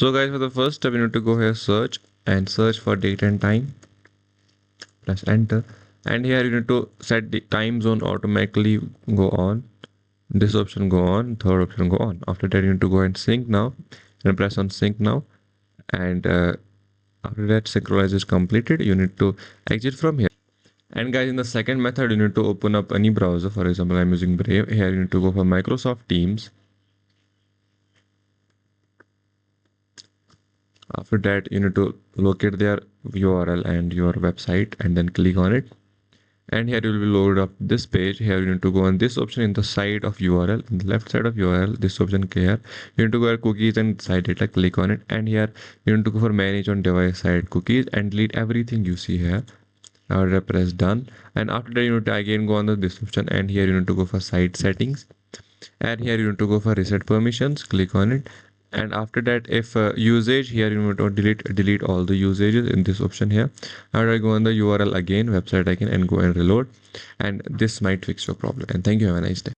So guys, for the first step, you need to go here, search and search for date and time. Press enter, and here you need to set the time zone automatically go on. This option go on, third option go on. After that, you need to go and sync now, and press on sync now. And after that synchronize is completed, you need to exit from here. And guys, in the second method, you need to open up any browser. For example, I'm using Brave. Here you need to go for Microsoft Teams. After that, you need to locate their URL and your website and then click on it. And here you will be loaded up this page. Here you need to go on this option in the side of URL, in the left side of URL, this option here. You need to go to cookies and site data, click on it. And here you need to go for manage on device side cookies and delete everything you see here. Now press done. And after that, you need to again go on the this option, and here you need to go for site settings. And here you need to go for reset permissions, click on it. And after that, if usage, here you need to delete all the usages in this option here. Now I go on the URL again, website again, and go and reload, and this might fix your problem. And thank you, have a nice day.